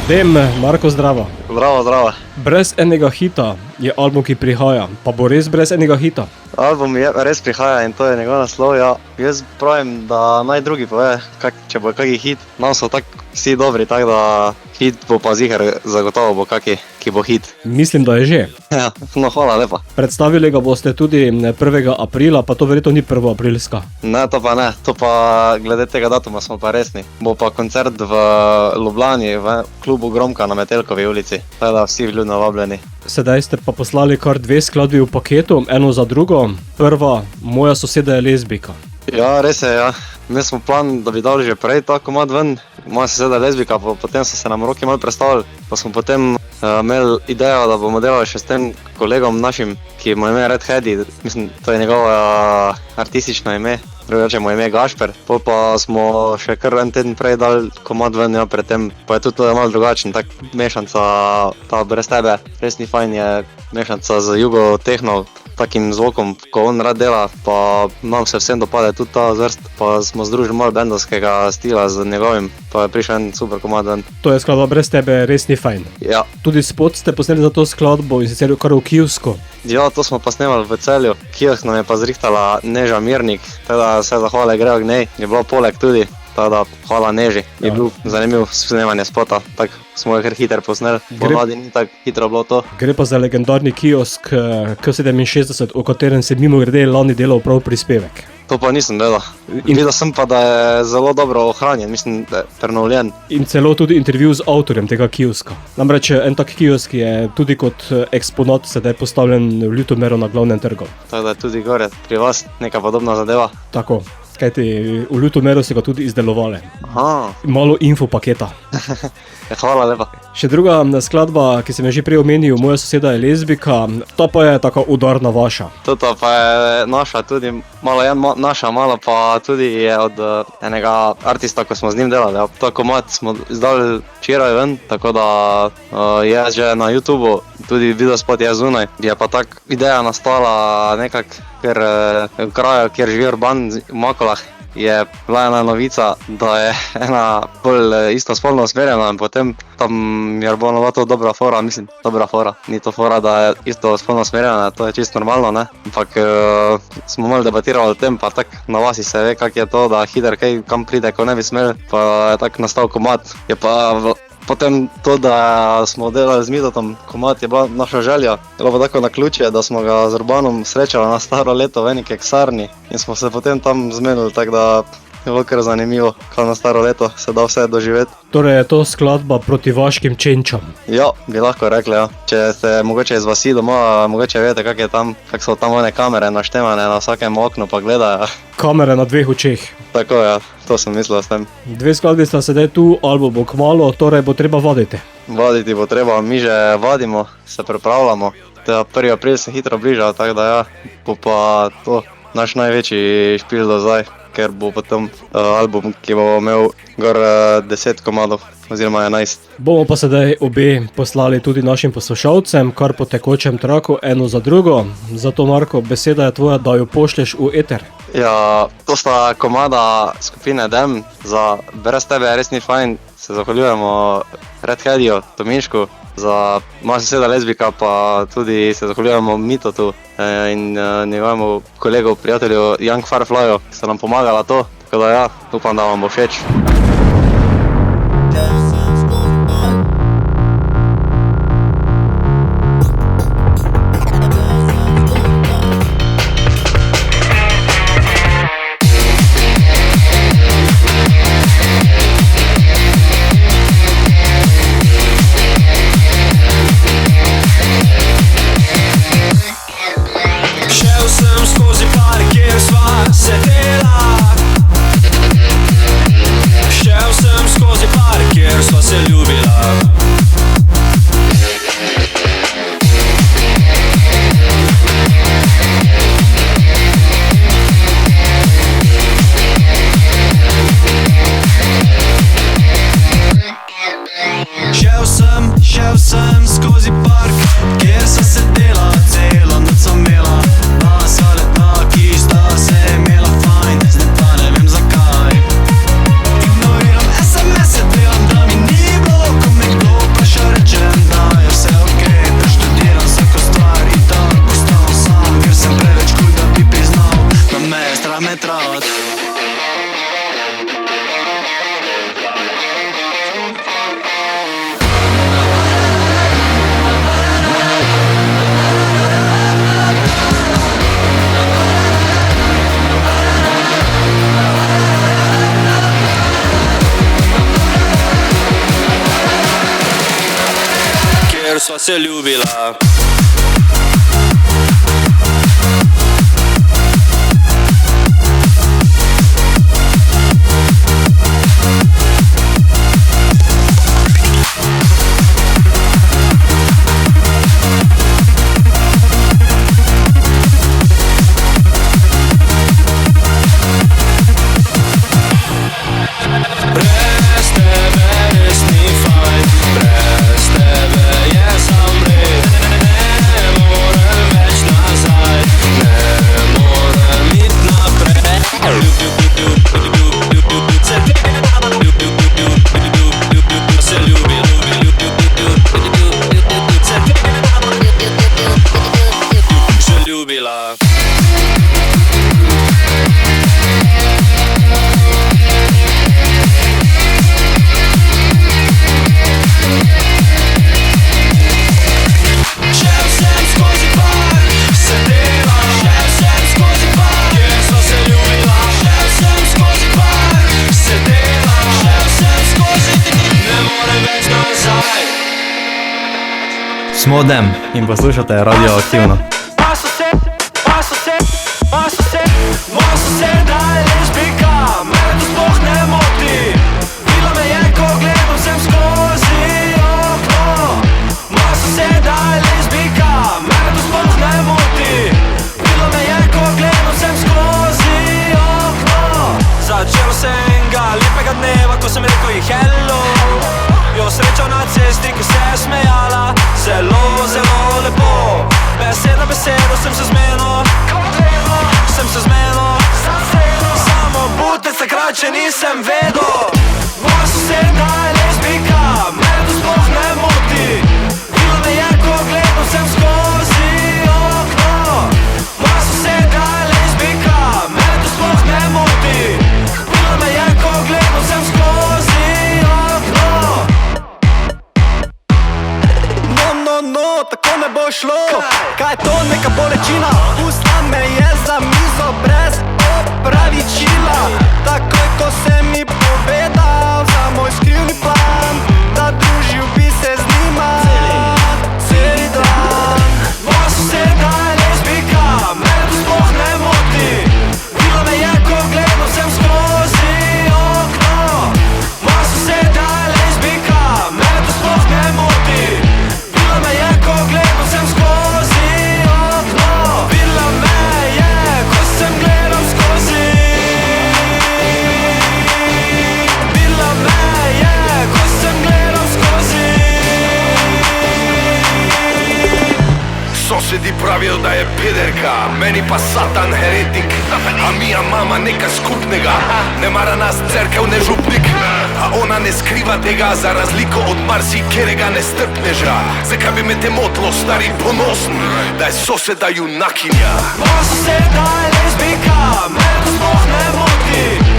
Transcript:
Dem, Marko, zdravo. Zdravo, zdravo. Brez enega hita je album, ki prihaja. Pa bo res brez enega hita? Album je res prihaja in to je njegov naslov. Ja. Jaz pravim, da naj drugi pove, če bo kakšen hit. Nam so tako vsi dobri, tako da hit bo pa ziher, zagotovo bo kakšen, ki bo hit. Mislim, da je že. Ja, no hvala lepa. Predstavili ga boste tudi 1. aprila, pa to verjetno ni 1. aprilska. Ne, to pa glede tega datuma smo pa resni. Bo pa koncert v Ljubljani, v klubu Gromka na Metelkovi ulici. Tako da vsi vljudno vabljeni. Sedaj ste pa poslali kar 2 skladbi v paketu, eno za drugo. Prva, Moja soseda je lezbika. Ja, res je, ja. Mi smo plan, da bi dali že prej ta komad ven. Moja soseda je lezbika, potem so se nam roki malo prestavili. Pa smo potem imeli idejo, da bomo delali še s tem kolegom našim, ki mu ime Red Heady. Mislim, to je njegovo artistično ime. Drugače mu ime Gašper. Pol pa smo še kar en teden prej dali komad ven, ja, predtem. Pa je tudi malo drugačen, tak mešanca, ta Brez tebe, res ni fajn, je mešanca z jugo tehno, takim zvokom, ko on rad dela, pa nam se vsem dopade tudi ta zvrst, pa smo združili malo bendovskega stila z njegovim, pa je prišel en super komad ven. To je skladba Brez tebe, res ni fajn. Ja. Tudi spot ste posneli za to skladbo in sicer kar v Kijevsko. Ja, to smo pa snemali v Celju. Kijevsk nam je pa zrihtala Neža Mirnik, teda vse zahvale grejo k njej, je bilo poleg tudi. Tada, hvala Neži, je bil zanimiv snemanje spota, tako smo ga kar hiter posneli, ponavadi ni tako hitro bilo to. Gre pa za legendarni kiosk K67, o katerem se mimogrede lani delal prav prispevek. To pa nisem delal. Videl sem pa, da je zelo dobro ohranjen, mislim, da je prenovljen. In celo tudi intervju z avtorjem tega kioska. Namreč en tak kiosk je tudi kot eksponat sedaj postavljen v Ljutomeru na Glavnem trgu. Tako da je tudi gore pri vas neka podobna zadeva. Tako. Kajti v Ljutomeru so ga tudi izdelovali. Aha. Malo info paketa. Hvala lepa. Še druga skladba, ki sem jo že prej omenil, Moja soseda je lezbika, ta pa je taka udarna vaša. Toto pa je naša tudi, malo je naša, malo pa tudi je od enega artista, ko smo z njim delali. Ja. Ta komad smo izdali včeraj ven, tako da je že na YouTubeu, tudi videospot je zunaj. Je pa tak ideja nastala nekak, ker v kraju, kjer živi Urban v Makolah, je bila ena novica, da je ena bolj istospolno usmerjena in potem tam je Urbanova to dobra fora, mislim, dobra fora. Ni to fora, da je istospolno usmerjena, to je čisto normalno, ne? Ampak smo malo debatirali o tem, pa tak na vasi se ve, kak je to, da hiter kaj kam pride, ko ne bi smel, pa je tak nastal komad. Je pa potem to, da smo delali z Midotom komad, je bila naša želja. Je bilo pa tako naključje, da smo ga z Urbanom srečali na staro leto v eni keksarni in smo se potem tam zmenili, tako da je bilo kar zanimivo, kaj na staro leto se da vse doživeti. Torej je to skladba proti vaškim čenčam. Ja, bi lahko rekli, ja. Če ste mogoče iz vasi doma, mogoče veste, kak so tam one kamere naštemane na vsakem oknu, pa gledajo. Kamere na 2 očeh. Tako, ja, to sem mislil s tem. 2 skladbi sta sedaj tu, album bo kmalu, torej bo treba vaditi. Vaditi bo treba, mi že vadimo, se pripravljamo. 1. april se hitro bliža, tako da ja, bo pa to naš največji špil do zdaj, ker bo potem album, ki bo imel gor 10 komadov, oziroma 11. Bomo pa sedaj obe poslali tudi našim poslušalcem, kar po tekočem traku, eno za drugo. Zato, Marko, beseda je tvoja, da jo pošlješ v eter. Ja, to sta komada skupine Dem, za Brez tebe res ni fajn, se zahvaljujemo Red Headyju, Tominšku, za Moja soseda lezbika, pa tudi se zahvaljujemo Mitotu in njegovemu kolegu, prijatelju Young Fireflyju, ki sta nam pomagala to, tako da ja, upam, da vam bo všeč. sva se ljubila. Brez tebe res ni fajn, brez tebe je zamret. Ne morem več nazaj, ne morem iti naprej. Se ljubi, se ljubila. Šel sem skozi park, sedela. Šel sem skozi park, kjer sva se ljubila. Šel sem skozi park, sedela. Šel sem skozi, ne morem več nazaj. Smo Dem in poslušate Radioaktivno. Moja soseda je lezbijka, mene to sploh ne moti. Videla me je, ko gledam sem skozi okno. Moja soseda je lezbijka, mene to sploh ne moti. Videla me je, ko gledam sem skozi okno. Začelo se enega lepega dneva, ko sem rekel ji hello. Jo srečal na cesti, ko se je smejala. Zelo, zelo lepo. Beseda besedo sem se zmenil. Sem se zmenil. Samo butec takrat še nisem vedel. Moja soseda je lezbijka, mene to sploh ne moti. Videla me je, ko gledam sem skozi okno. Moja soseda je lezbijka, mene to sploh ne moti. Videla me je, ko gledam sem skozi okno. No, tako ne bo šlo. Kaj je to, neka bolečina? Pustila me je za mizo brez opravičila. Takoj, ko se mi povedal za moj skrivni plan, da družil bi se z njima celi dan. Moja soseda je lezbijka, mene to sploh ne moti. Videla me je, ko gledam sem skozi okno. Moja soseda je lezbijka, mene to sploh ne moti. Videla me je, ko gledam sem skozi okno. Videla me je, ko sem gledal skozi. Videla me je, ko sem gledal skozi. Sosedi pravijo, da je pederka, meni pa satan heretik. A mija mama nekaj skupnega, ne mara nas cerkev, ne župnik. A ona ne skriva tega, za razliko od marsikerega nestrpneža. Zakaj bi me te motlo, stari ponosen, da je soseda junakinja? Moja soseda je lezbijka, mene to sploh ne moti.